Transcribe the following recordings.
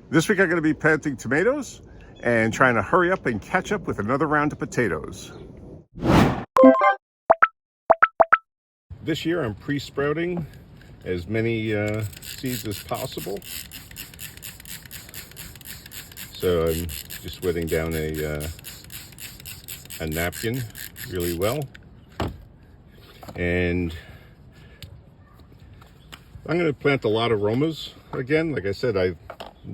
This week I'm going to be planting tomatoes and trying to hurry up and catch up with another round of potatoes. This year I'm pre-sprouting as many seeds as possible. So I'm just wetting down a napkin really well. And I'm going to plant a lot of Romas again. Like I said, I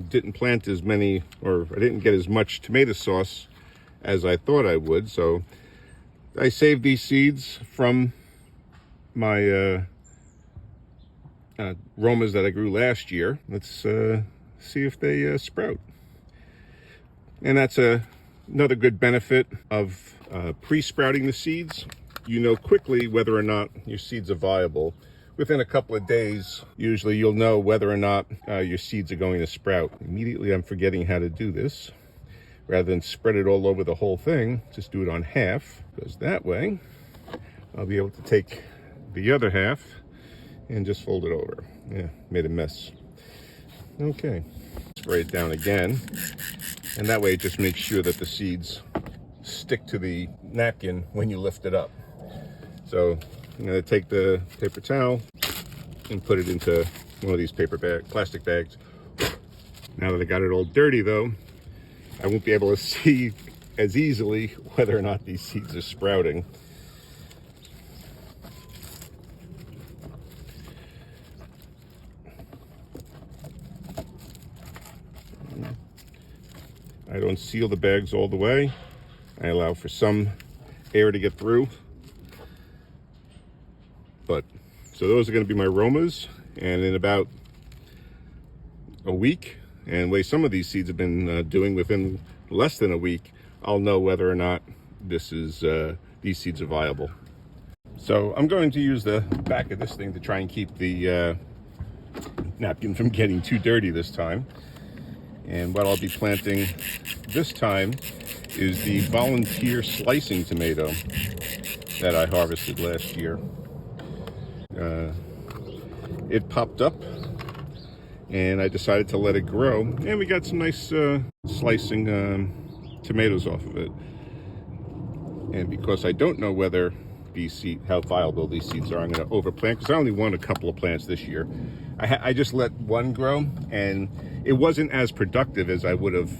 didn't plant as many, or I didn't get as much tomato sauce as I thought I would. So I saved these seeds from my Romas that I grew last year. Let's see if they sprout. And that's another good benefit of pre-sprouting the seeds. You know quickly whether or not your seeds are viable. Within a couple of days, usually you'll know whether or not your seeds are going to sprout. Immediately I'm forgetting how to do this. Rather than spread it all over the whole thing, just do it on half, because that way I'll be able to take the other half and just fold it over. Yeah, made a mess. Okay, spray it down again, and that way it just makes sure that the seeds stick to the napkin when you lift it up. So I'm going to take the paper towel and put it into one of these plastic bags. Now that I got it all dirty though, I won't be able to see as easily whether or not these seeds are sprouting. I don't seal the bags all the way. I allow for some air to get through. But so those are going to be my Romas, and in about a week, and the way some of these seeds have been doing, within less than a week, I'll know whether or not these seeds are viable. So I'm going to use the back of this thing to try and keep the napkin from getting too dirty this time. And what I'll be planting this time is the volunteer slicing tomato that I harvested last year. It popped up and I decided to let it grow, and we got some nice slicing tomatoes off of it. And because I don't know whether how viable these seeds are, I'm going to overplant, because I only want a couple of plants this year. I just let one grow, and it wasn't as productive as I would have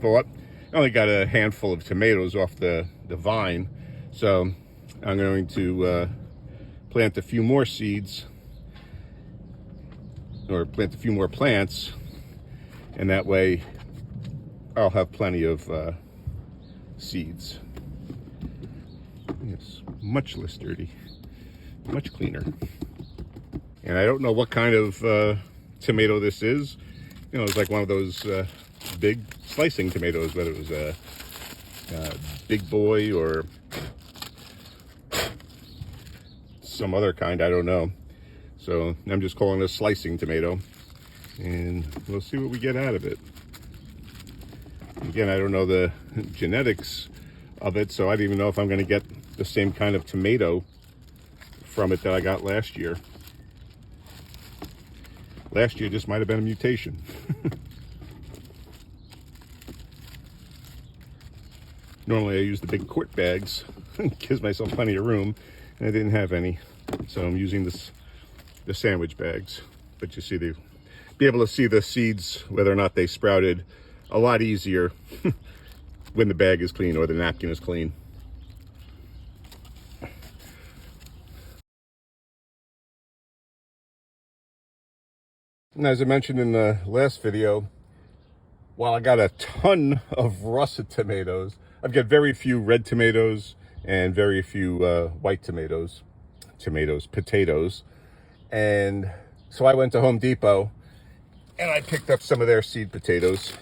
thought. I only got a handful of tomatoes off the vine, so I'm going to plant a few more seeds, or plant a few more plants, and that way I'll have plenty of seeds. It's much less dirty, much cleaner. And I don't know what kind of tomato this is. You know, it's like one of those big slicing tomatoes, whether it was a big boy or some other kind, I don't know. So I'm just calling it a slicing tomato, and we'll see what we get out of it. Again, I don't know the genetics of it, so I don't even know if I'm going to get the same kind of tomato from it that I got last year. Last year just might have been a mutation. Normally I use the big quart bags. Gives myself plenty of room, and I didn't have any, so I'm using the sandwich bags. But you see, be able to see the seeds, whether or not they sprouted, a lot easier when the bag is clean or the napkin is clean. And as I mentioned in the last video, while I got a ton of russet tomatoes, I've got very few red tomatoes and very few white tomatoes. Potatoes. And so I went to Home Depot and I picked up some of their seed potatoes.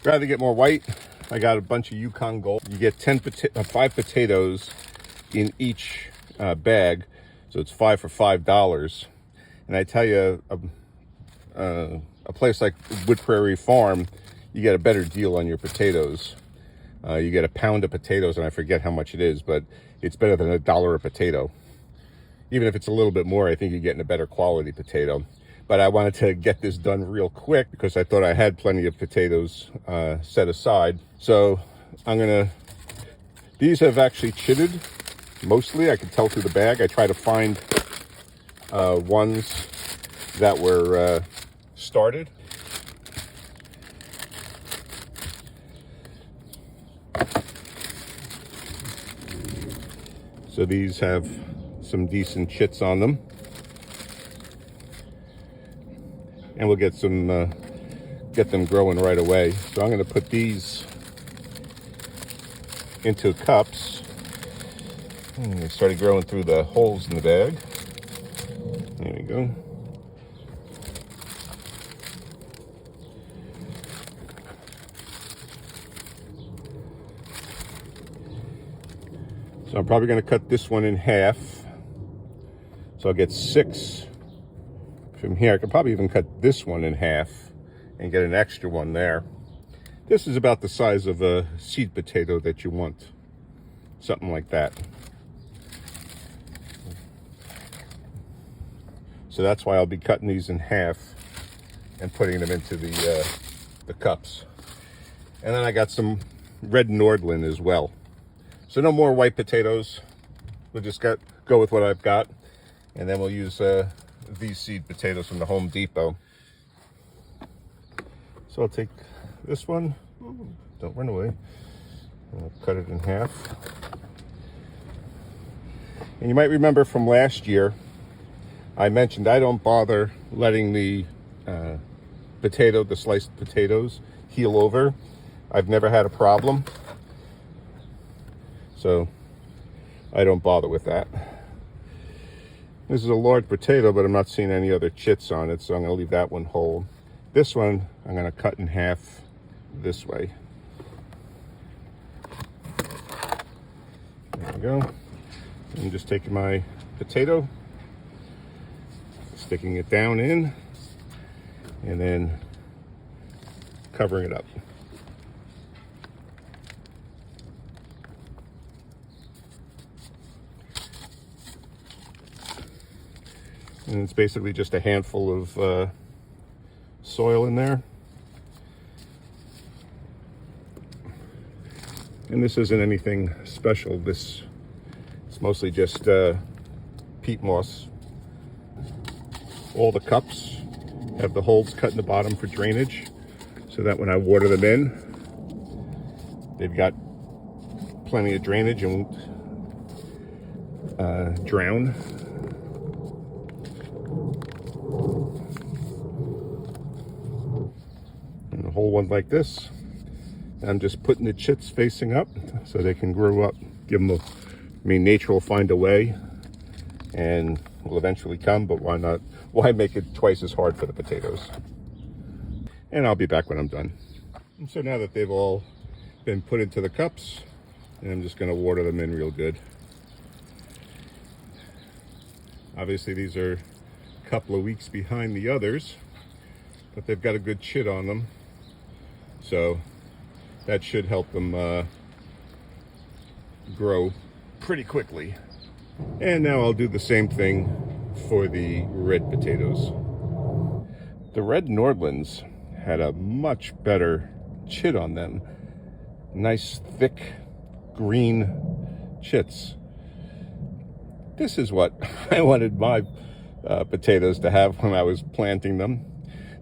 Rather than get more white, I got a bunch of Yukon Gold. You get 5 potatoes in each bag, so it's 5 for $5. And I tell you, a place like Wood Prairie Farm, you get a better deal on your potatoes. You get a pound of potatoes, and I forget how much it is, but it's better than $1 a potato. Even if it's a little bit more, I think you're getting a better quality potato. but I wanted to get this done real quick because I thought I had plenty of potatoes set aside. So these have actually chitted mostly. I can tell through the bag. I try to find ones that were started. So these have some decent chits on them. And we'll get them growing right away. So I'm going to put these into cups. They started growing through the holes in the bag. There we go. So I'm probably going to cut this one in half. So I'll get 6 from here. I could probably even cut this one in half and get an extra one there. This is about the size of a seed potato that you want. Something like that. So that's why I'll be cutting these in half and putting them into the cups. And then I got some red Nordland as well. So no more white potatoes. We'll just go with what I've got. And then we'll use these seed potatoes from the Home Depot. So I'll take this one. Don't run away. I'll cut it in half. And you might remember from last year, I mentioned I don't bother letting the the sliced potatoes, heal over. I've never had a problem. So I don't bother with that. This is a large potato, but I'm not seeing any other chits on it, so I'm going to leave that one whole. This one, I'm going to cut in half this way. There we go. I'm just taking my potato, sticking it down in, and then covering it up. And it's basically just a handful of soil in there. And this isn't anything special. It's mostly just peat moss. All the cups have the holes cut in the bottom for drainage, so that when I water them in, they've got plenty of drainage and won't drown. And a whole one like this, I'm just putting the chits facing up so they can grow up. Give them nature will find a way and will eventually come, but why not? Why make it twice as hard for the potatoes? And I'll be back when I'm done. And so now that they've all been put into the cups, and I'm just going to water them in real good. Obviously these are a couple of weeks behind the others, but they've got a good chit on them, so that should help them grow pretty quickly. And now I'll do the same thing for the red potatoes. The red Nordlands had a much better chit on them. Nice thick green chits. This is what I wanted my potatoes to have when I was planting them.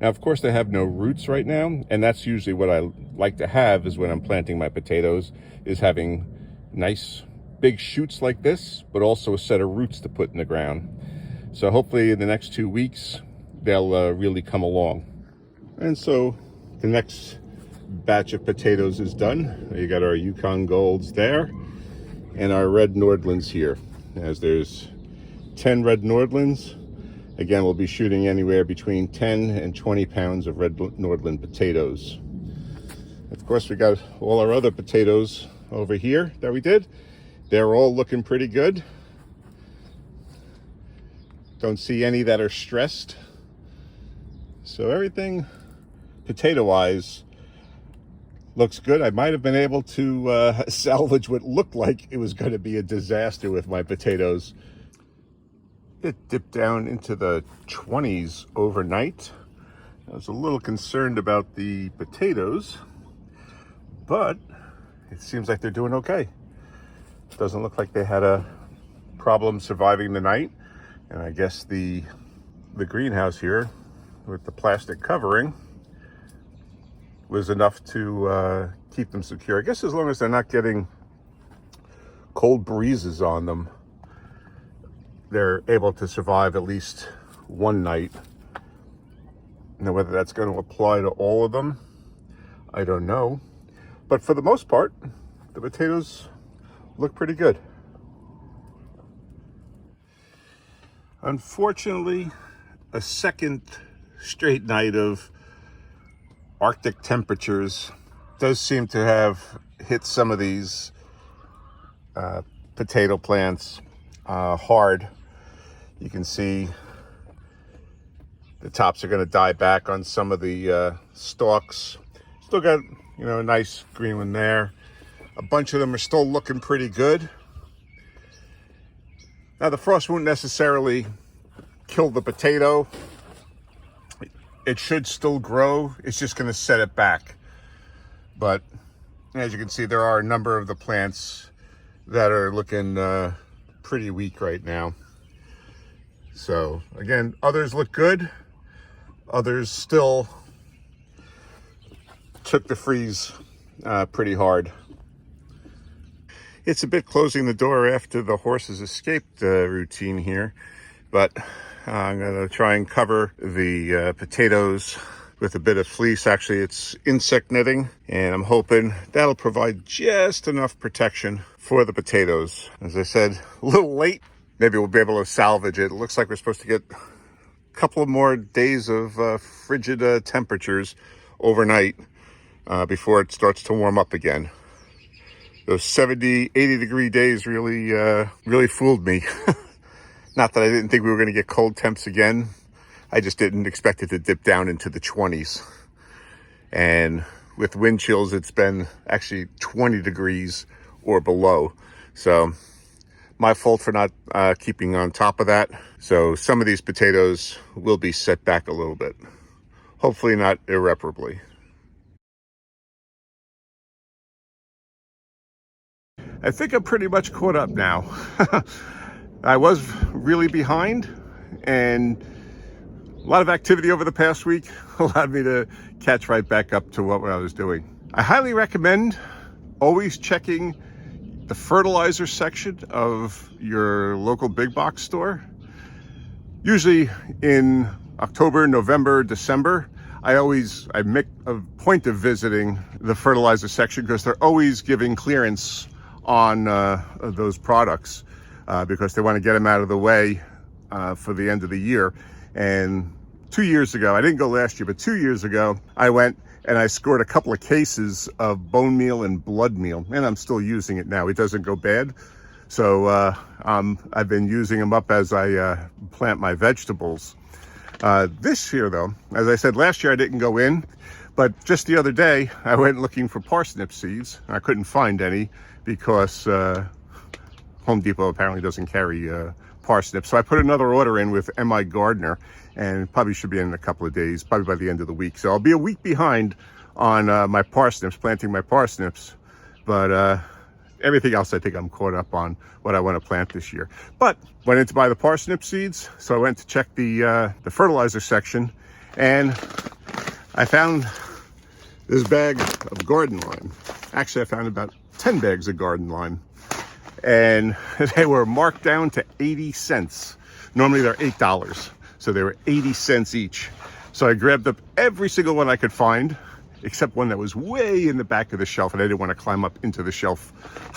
Now, of course, they have no roots right now, and that's usually what I like to have is when I'm planting my potatoes, is having nice big shoots like this, but also a set of roots to put in the ground. So hopefully in the next 2 weeks, they'll really come along. And so the next batch of potatoes is done. You got our Yukon Golds there and our red Nordlands here. As there's 10 red Nordlands. Again, we'll be shooting anywhere between 10 and 20 pounds of red Nordland potatoes. Of course, we got all our other potatoes over here that we did. They're all looking pretty good. Don't see any that are stressed. So everything potato-wise looks good. I might have been able to salvage what looked like it was going to be a disaster with my potatoes. It dipped down into the 20s overnight. I was a little concerned about the potatoes, but it seems like they're doing okay. Doesn't look like they had a problem surviving the night. And I guess the greenhouse here with the plastic covering was enough to keep them secure. I guess as long as they're not getting cold breezes on them, they're able to survive at least one night. Now, whether that's going to apply to all of them, I don't know. But for the most part, the potatoes look pretty good. Unfortunately, a second straight night of Arctic temperatures does seem to have hit some of these potato plants hard. You can see the tops are going to die back on some of the stalks. Still got, a nice green one there. A bunch of them are still looking pretty good. Now, the frost won't necessarily kill the potato. It should still grow. It's just going to set it back. But as you can see, there are a number of the plants that are looking pretty weak right now. So again, others look good. Others still took the freeze pretty hard. It's a bit closing the door after the horses escaped routine here, but I'm going to try and cover the potatoes with a bit of fleece. Actually, it's insect netting, and I'm hoping that'll provide just enough protection for the potatoes. As I said, a little late. Maybe we'll be able to salvage it. It looks like we're supposed to get a couple of more days of frigid temperatures overnight before it starts to warm up again. Those 70, 80 degree days really fooled me. Not that I didn't think we were going to get cold temps again. I just didn't expect it to dip down into the 20s. And with wind chills, it's been actually 20 degrees or below. So my fault for not keeping on top of that. So some of these potatoes will be set back a little bit. Hopefully not irreparably. I think I'm pretty much caught up now. I was really behind, and a lot of activity over the past week allowed me to catch right back up to what I was doing. I highly recommend always checking the fertilizer section of your local big box store. Usually in October, November, December, I make a point of visiting the fertilizer section because they're always giving clearance on those products because they want to get them out of the way for the end of the year. And 2 years ago, I didn't go last year, but 2 years ago, I went and I scored a couple of cases of bone meal and blood meal, and I'm still using it now. It doesn't go bad. So I've been using them up as I plant my vegetables. This year, though, as I said, last year I didn't go in, but just the other day, I went looking for parsnip seeds. I couldn't find any because Home Depot apparently doesn't carry parsnips. So I put another order in with M.I. Gardner, and probably should be in a couple of days, probably by the end of the week. So I'll be a week behind on my parsnips, planting my parsnips. But everything else, I think I'm caught up on what I want to plant this year. But went in to buy the parsnip seeds, so I went to check the fertilizer section, and I found this bag of garden lime. Actually, I found about 10 bags of garden lime, and they were marked down to 80 cents. Normally they're $8, so they were 80 cents each. So I grabbed up every single one I could find, except one that was way in the back of the shelf, and I didn't want to climb up into the shelf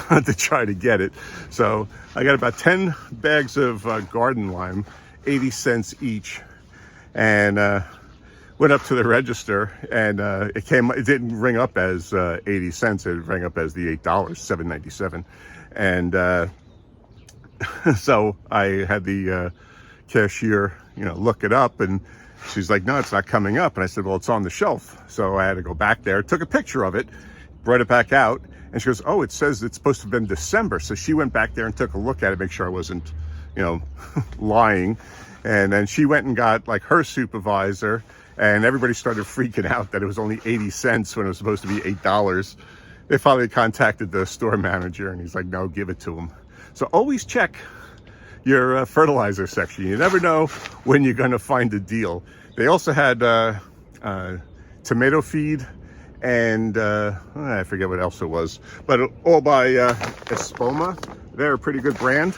to try to get it. So I got about 10 bags of garden lime, 80 cents each, and went up to the register, and it didn't ring up as 80 cents. It rang up as the $8, $7.97. And so I had the cashier, look it up, and she's like, no, it's not coming up. And I said, well, it's on the shelf. So I had to go back there, took a picture of it, brought it back out, and she goes, oh, it says it's supposed to have been December. So she went back there and took a look at it, make sure I wasn't, lying. And then she went and got like her supervisor, and everybody started freaking out that it was only 80 cents when it was supposed to be $8. They finally contacted the store manager, and he's like, no, give it to them. So always check your fertilizer section. You never know when you're going to find a deal. They also had tomato feed, and I forget what else it was, but all by Espoma. They're a pretty good brand,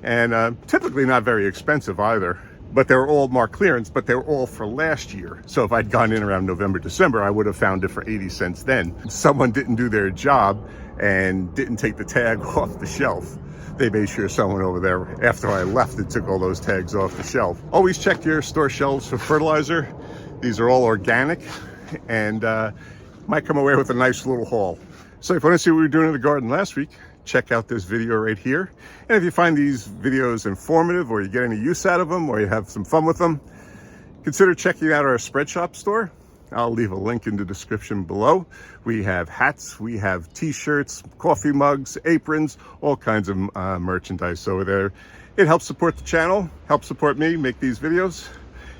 and typically not very expensive either. But they were all marked clearance, but they were all for last year. So if I'd gone in around November, December, I would have found it for 80 cents then. Someone didn't do their job and didn't take the tag off the shelf. They made sure someone over there, after I left, it took all those tags off the shelf. Always check your store shelves for fertilizer. These are all organic, and might come away with a nice little haul. So if you want to see what we were doing in the garden last week, check out this video right here. And if you find these videos informative, or you get any use out of them, or you have some fun with them, consider checking out our Spreadshop store. I'll leave a link in the description below. We have hats, we have t-shirts, coffee mugs, aprons, all kinds of merchandise over there. It helps support the channel, helps support me make these videos,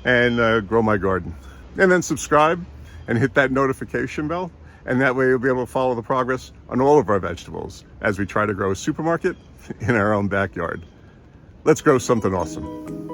and grow my garden. And then subscribe and hit that notification bell. And that way you'll be able to follow the progress on all of our vegetables as we try to grow a supermarket in our own backyard. Let's grow something awesome.